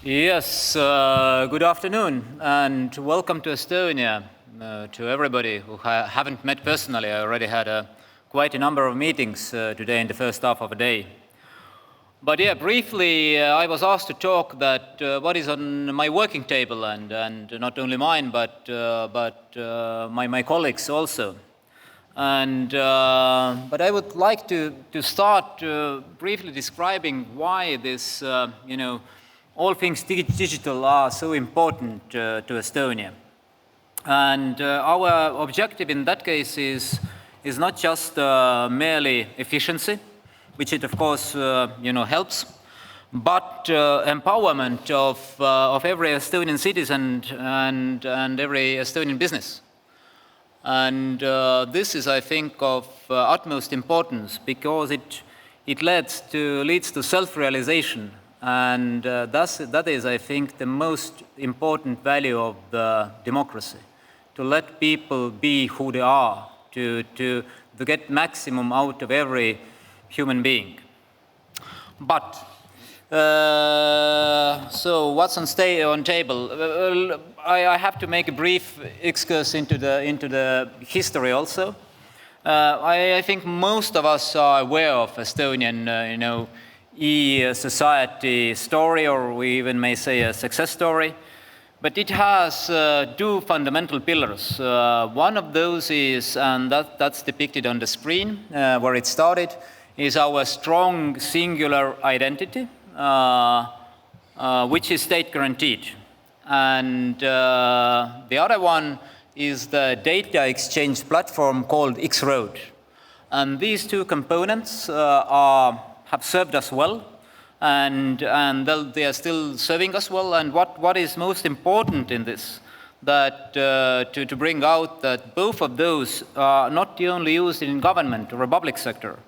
Yes, good afternoon and welcome to Estonia. To everybody who haven't met personally, I already had quite a number of meetings today in the first half of the day. But yeah, briefly, I was asked to talk that what is on my working table, and not only mine, but my colleagues also. And but I would like to start briefly describing why this, all things digital are so important to Estonia. And our objective in that case is not just merely efficiency, which it of course helps, but empowerment of every Estonian citizen and every Estonian business. And this is, I think, of utmost importance because it leads to self-realization. And that is, I think, the most important value of the democracy, to let people be who they are, to get maximum out of every human being. But, so what's on table? Well, I have to make a brief excursus into the history also. I think most of us are aware of Estonian, e-society story, or we even may say a success story. But it has two fundamental pillars. One of those is, and that's depicted on the screen, where it started, is our strong singular identity, which is state guaranteed. And the other one is the data exchange platform called X-Road. And these two components have served us well, and they are still serving us well. And what is most important in this, that to bring out that both of those are not only used in government or public sector.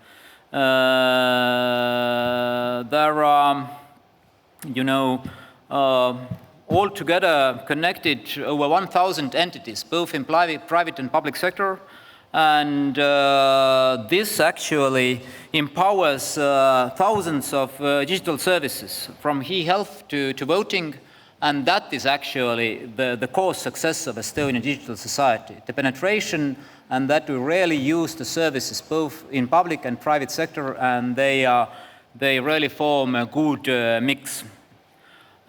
There are, altogether connected over 1,000 entities, both in private and public sector. And this actually empowers thousands of digital services, from e-health to voting, and that is actually the core success of Estonian digital society. The penetration, and that we really use the services both in public and private sector, and they really form a good mix.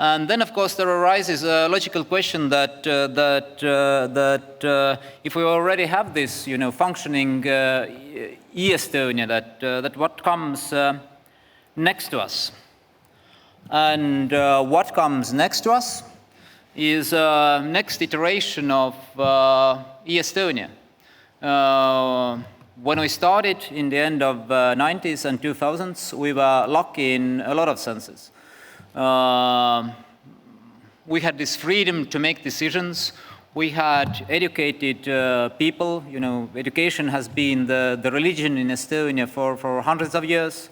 And then, of course, there arises a logical question that if we already have this, functioning e-Estonia, that what comes next to us? And what comes next to us is next iteration of e-Estonia. When we started in the end of 90s and 2000s, we were lucky in a lot of senses. We had this freedom to make decisions. We had educated people. Education has been the religion in Estonia for hundreds of years.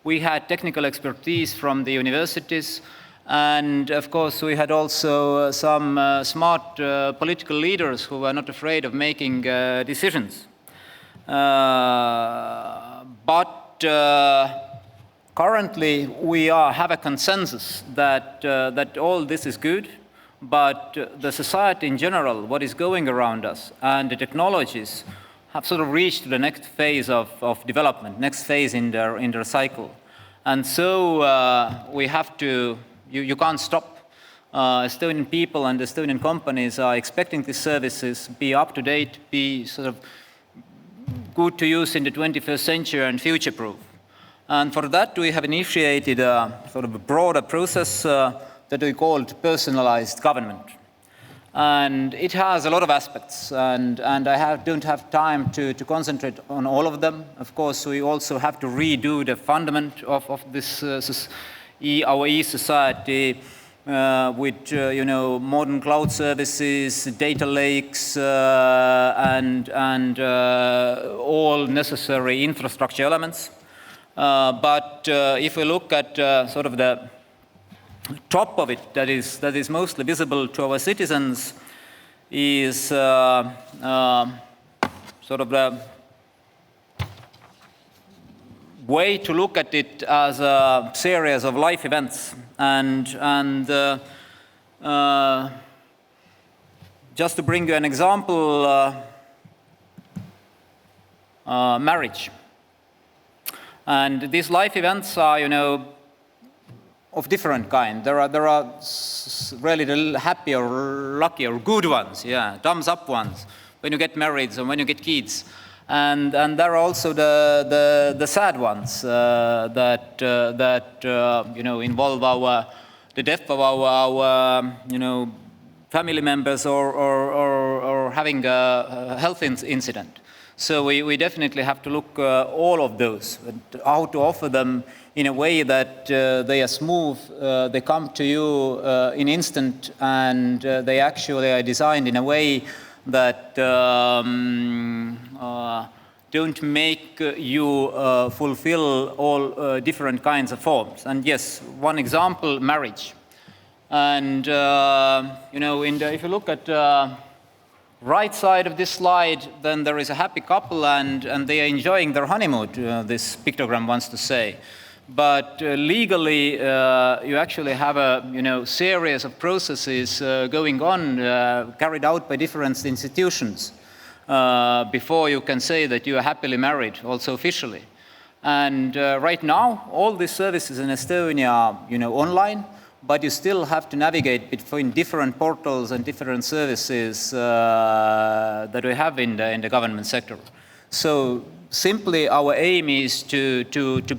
We had technical expertise from the universities. And of course, we had also some smart political leaders who were not afraid of making decisions. But currently, we have a consensus that all this is good, but the society in general, what is going around us, and the technologies have sort of reached the next phase of development, next phase in their cycle. And so we have to, you can't stop. Estonian people and Estonian companies are expecting these services be up to date, be sort of good to use in the 21st century and future-proof. And for that, we have initiated a sort of a broader process that we called personalized government. And it has a lot of aspects, and I don't have time to concentrate on all of them. Of course, we also have to redo the fundament of this our e-society with modern cloud services, data lakes, and all necessary infrastructure elements. But if we look at sort of the top of it, that is mostly visible to our citizens, is sort of way to look at it as a series of life events. And just to bring you an example, marriage. And these life events are, of different kind. There are really the happy or lucky or good ones, thumbs up ones, when you get married and when you get kids. And there are also the sad ones that involve the death of our family members or having a health incident. So we definitely have to look all of those, how to offer them in a way that they are smooth, they come to you in instant, and they actually are designed in a way that don't make you fulfill all different kinds of forms. And yes, one example, marriage. And if you look at right side of this slide, then there is a happy couple and they are enjoying their honeymoon, this pictogram wants to say. But legally, you actually have a series of processes going on, carried out by different institutions before you can say that you are happily married, also officially. And right now, all these services in Estonia are online, but you still have to navigate between different portals and different services that we have in the government sector. So simply our aim is to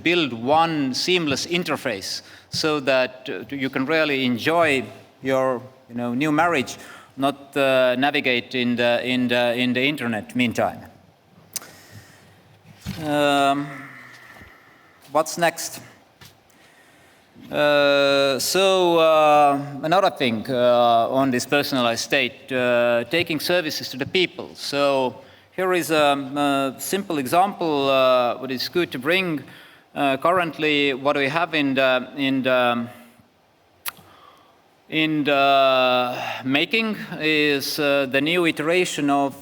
build one seamless interface so that you can really enjoy your new marriage, not navigate in the internet meantime. What's next? Another thing on this personalized state, taking services to the people. So here is a simple example what is good to bring. Currently, what we have in the making is the new iteration of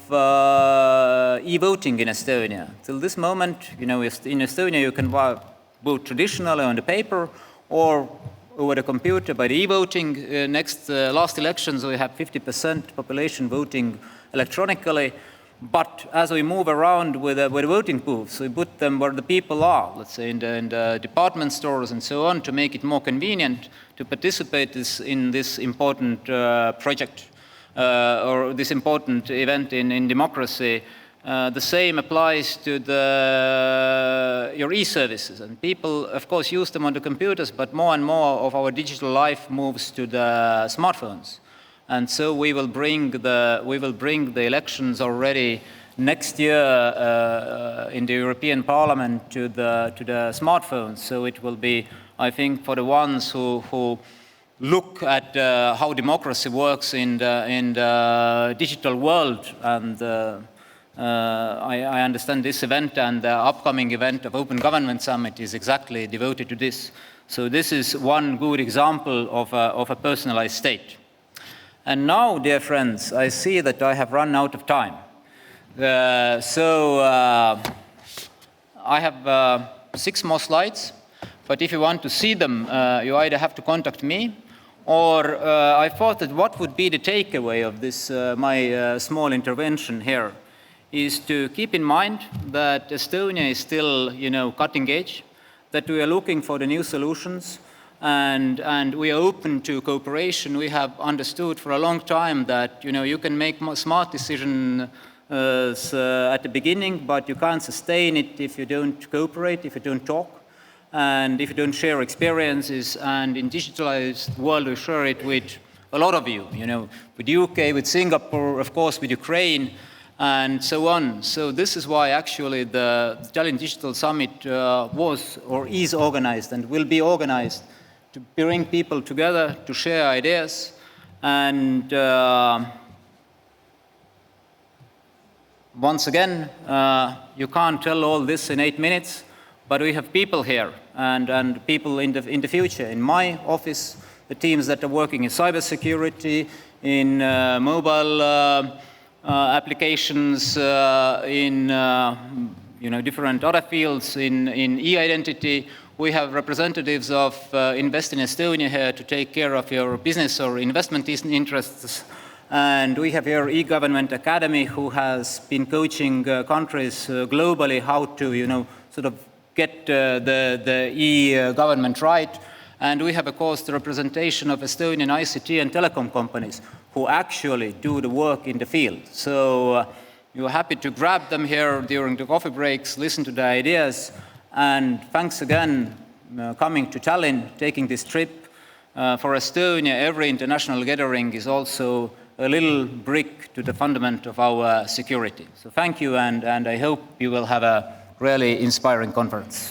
e-voting in Estonia. Till this moment, in Estonia you can vote traditionally on the paper or over the computer by the e-voting. Last elections we had 50% population voting electronically. But as we move around with the voting booths, we put them where the people are, let's say in the department stores and so on, to make it more convenient to participate in this important project or this important event in democracy. The same applies to your e-services. And people, of course, use them on the computers, but more and more of our digital life moves to the smartphones. And so we will bring the elections already next year in the European Parliament to the smartphones. So it will be, I think, for the ones who look at how democracy works in the digital world. And I understand this event and the upcoming event of Open Government Summit is exactly devoted to this. So this is one good example of a personalized state. And now, dear friends, I see that I have run out of time. I have 6 more slides, but if you want to see them, you either have to contact me, or I thought that what would be the takeaway of this, my small intervention here, is to keep in mind that Estonia is still, cutting edge, that we are looking for the new solutions, and we are open to cooperation. We have understood for a long time that you can make smart decisions at the beginning, but you can't sustain it if you don't cooperate, if you don't talk, and if you don't share experiences. And in digitalized world, we share it with a lot of you. With UK, with Singapore, of course, with Ukraine, and so on. So this is why actually the Tallinn Digital Summit was or is organized and will be organized to bring people together, to share ideas. And once again, you can't tell all this in 8 minutes, but we have people here and people in the future. In my office, the teams that are working in cybersecurity, in mobile applications, in different other fields in e-identity. We have representatives of Invest in Estonia here to take care of your business or investment interests. And we have here e-Government Academy, who has been coaching countries globally how to, sort of get the e-government right. And we have, of course, the representation of Estonian ICT and telecom companies who actually do the work in the field. So you're happy to grab them here during the coffee breaks, listen to the ideas, and thanks again coming to Tallinn, taking this trip. For Estonia, every international gathering is also a little brick to the fundament of our security. So thank you, and I hope you will have a really inspiring conference.